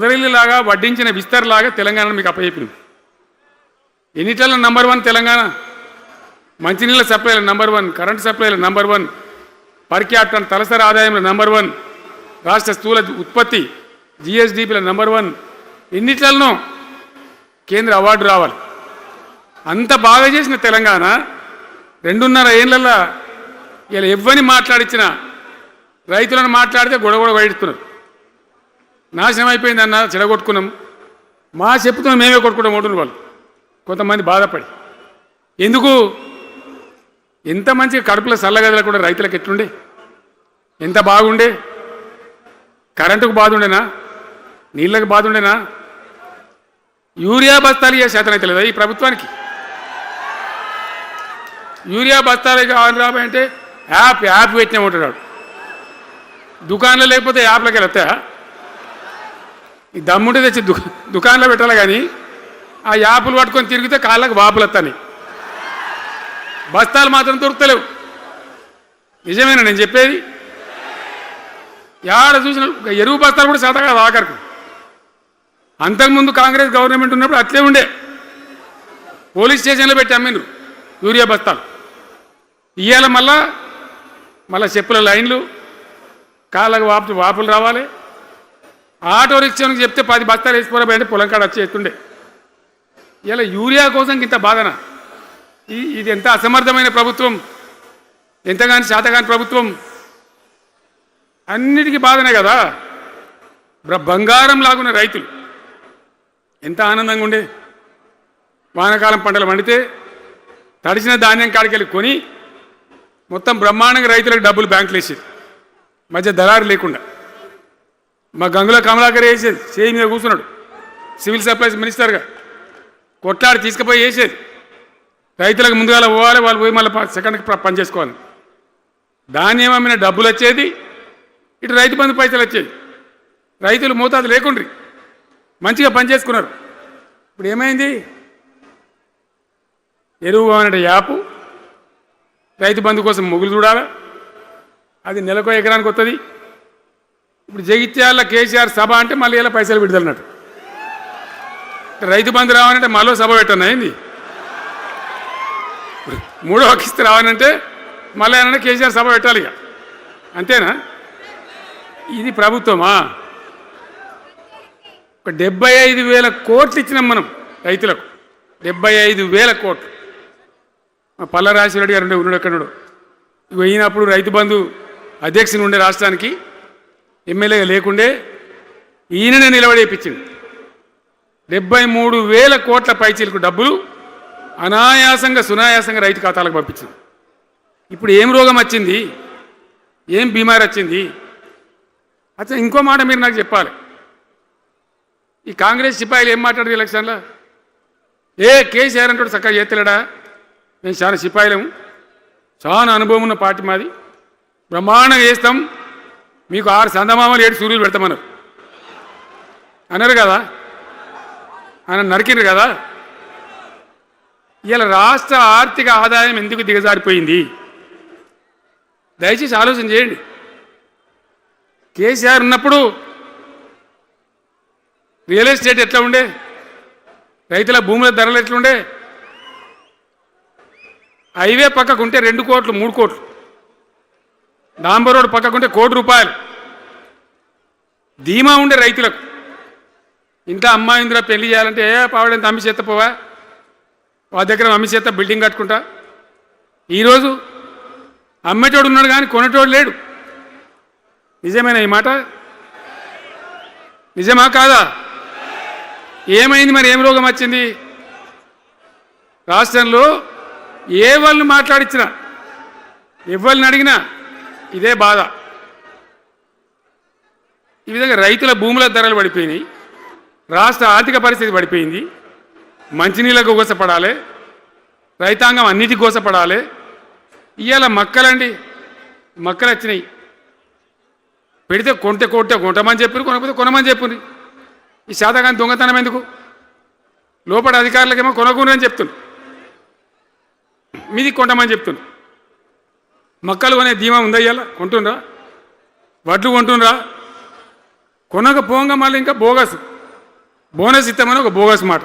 కుదరిల్లాగా వడ్డించిన విస్తరలాగా తెలంగాణ మీకు అప్పచెప్పింది. ఎన్నిటల నంబర్ 1 తెలంగాణ, మంచినీళ్ళ సప్లైల నంబర్ 1, కరెంటు సప్లైల నంబర్ 1, పర్ క్యాపిటల్ తలసరి ఆదాయంలో నంబర్ 1, రాష్ట్ర స్థూల ఉత్పత్తి జిఎస్డిపిల నంబర్ 1, ఎన్నిట్లలో కేంద్ర అవార్డు రావాలి. అంత బాగా చేసిన తెలంగాణ 2.5 ఏళ్ళల్లో ఇలా ఎవ్వని మాట్లాడించిన రైతులను మాట్లాడితే గొడవ వైడుతున్నారు. నాశనం అయిపోయిందన్న, చెడగొట్టుకున్నాం, మా చెప్పుతున్నాం మేమే కొట్టుకుంటాం ఓటున్న వాళ్ళు కొంతమంది బాధపడి. ఎందుకు ఎంత మంచిగా కడుపుల చల్లగదల కూడా రైతులకు ఎట్లుండే, ఎంత బాగుండే, కరెంటుకు బాధ ఉండేనా, నీళ్ళకు బాధ ఉండేనా, యూరియా బస్తాలు ఇయ్యే శాతం అయితే లేదా ఈ ప్రభుత్వానికి? యూరియా బస్తాలు కావాలి రాబోయే అంటే యాప్ పెట్టినా ఉంటాడు. దుకాణంలో లేకపోతే యాప్లోకి వెళ్తాయా? ఈ దమ్ముంటే తెచ్చి దుకాణంలో పెట్టాలి, కానీ ఆ యాపులు పట్టుకొని తిరిగితే కాళ్ళకు వాపులు వస్తాయి, బస్తాలు మాత్రం దొరుకుతలేవు. నిజమేనా నేను చెప్పేది? యాడ చూసిన ఎరువు బస్తాలు కూడా శాతం కాదు ఆఖరికి. అంతకుముందు కాంగ్రెస్ గవర్నమెంట్ ఉన్నప్పుడు అట్లే ఉండే, పోలీస్ స్టేషన్లో పెట్టి అమ్మిండ్రు యూరియా బస్తాలు. ఇవాళ మళ్ళా చెప్పుల లైన్లు, కాళ్ళకు వాపులు రావాలి. ఆటో రిక్షానికి చెప్తే 10 బస్తాలు వేసిపోరాబోయంటే పొలం కాడ వచ్చి ఎత్తుండే. ఇలా యూరియా కోసం ఇంత బాధన? ఇది ఎంత అసమర్థమైన ప్రభుత్వం, ఎంతగాని శాతగాని ప్రభుత్వం. అన్నిటికీ బాధనే కదా. బంగారం లాగున్న రైతులు ఎంత ఆనందంగా ఉండే. వానాకాలం పంటలు పండితే తడిసిన ధాన్యం కాడికెళ్ళి కొని మొత్తం బ్రహ్మాండంగా రైతులకు డబ్బులు బ్యాంకులు వేసేది, మధ్య దళారు లేకుండా. మా గంగుల కమలాకర్ వేసేది, చేయి మీద కూర్చున్నాడు సివిల్ సప్లైస్ మినిస్టర్గా, కొట్లాడి తీసుకుపోయి వేసేది. రైతులకు ముందుగా పోవాలి, వాళ్ళు పోయి మళ్ళీ సెకండ్కి పని చేసుకోవాలి. ధాన్యం అమ్మిన డబ్బులు వచ్చేది, ఇటు రైతు బంధు పైసలు వచ్చేది. రైతులు మోతాదు లేకుండ్రి, మంచిగా పని చేసుకున్నారు. ఇప్పుడు ఏమైంది? ఎరువు అనే యాపు, రైతు బంధు కోసం మొగులు చూడాలి, అది నెలకో ఎకరానికి వస్తుంది. ఇప్పుడు జగిత్యాల కేసీఆర్ సభ అంటే మళ్ళీ ఇలా పైసలు విడుదలన్నట్టు. రైతు బంధు రావాలంటే మళ్ళీ సభ పెట్టను అయింది. మూడో కిస్తీ రావాలంటే మళ్ళీ ఏమన్నా కేసీఆర్ సభ పెట్టాలి, ఇక అంతేనా? ఇది ప్రభుత్వమా? ఒక 75,000 కోట్లు ఇచ్చినాం మనం రైతులకు, 75,000 కోట్లు. మా పల్లరాజశేఖర గారు ఉన్నాడు ఎక్కడో, ఇక అయినప్పుడు రైతు బంధు అధ్యక్షుని ఉండే రాష్ట్రానికి, ఎమ్మెల్యేగా లేకుండే, ఈయననే నిలబడేపించింది. 73,000 కోట్ల పైచీలకు డబ్బులు అనాయాసంగా సునాయాసంగా రైతు ఖాతాలకు పంపించింది. ఇప్పుడు ఏం రోగం వచ్చింది, ఏం బీమారి వచ్చింది? అచ్చా, ఇంకో మాట మీరు నాకు చెప్పాలి. ఈ కాంగ్రెస్ సిపాయిలు ఏం మాట్లాడారు ఎలక్షన్లో? కేసీఆర్ అంటాడు చక్కగా చేస్తలేడా, మేము చాలా సిపాయిలము, చాలా అనుభవం ఉన్న పార్టీ మాది, బ్రహ్మాండంగా చేస్తాం, మీకు 6 చందమామలు 7 సూర్యులు పెడతామన్నారు అన్నారు కదా, ఆయన నరికినారు కదా. ఇలా రాష్ట్ర ఆర్థిక ఆదాయం ఎందుకు దిగజారిపోయింది? దయచేసి ఆలోచన చేయండి. కేసీఆర్ ఉన్నప్పుడు రియల్ ఎస్టేట్ ఎట్లా ఉండే, రైతుల భూముల ధరలు ఎట్లుండే, హైవే పక్కకుంటే 2 కోట్లు 3 కోట్లు, డాంబర్ రోడ్ పక్కకుంటే 1 కోటి రూపాయలు ధీమా ఉండే రైతులకు. ఇంట్లో అమ్మాయి ఇందులో పెళ్లి చేయాలంటే పావడంత అమ్మి చేత పోవా, వాళ్ళ దగ్గర అమ్మి చేత బిల్డింగ్ కట్టుకుంటా. ఈరోజు అమ్మేటోడు ఉన్నాడు కానీ కొనేటోడు లేడు. నిజమేనా ఈ మాట? నిజమా కాదా? ఏమైంది మరి? ఏం రోగం వచ్చింది? రాష్ట్రంలో ఏ వాళ్ళని మాట్లాడించినా, ఎవరిని అడిగినా ఇదే బాధ. ఈ విధంగా రైతుల భూముల ధరలు పడిపోయినాయి, రాష్ట్ర ఆర్థిక పరిస్థితి పడిపోయింది, మంచినీళ్ళకు గోసపడాలి, రైతాంగం అన్నిటికీ గోసపడాలి. ఇవాళ మక్కలండి, మక్కలు వచ్చినాయి, పెడితే కొంటమని చెప్పారు, కొనకపోతే కొనమని చెప్పారు. ఈ శాతగాని దొంగతనం ఎందుకు? లోపల అధికారులకేమో కొనకూడదని చెప్తున్నారు, మీది కొంటమని చెప్తున్నారు. మక్కలు కొనే ధీమా ఉందా? ఇవాళ కొంటుండ్రా? వడ్లు కొంటుండ్రా? కొనకపోగా మళ్ళీ ఇంకా బోగసు బోనస్ ఇస్తామని ఒక బోగస్ మాట.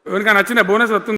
ఎవరికైనా నచ్చిన బోనస్ వస్తుంది.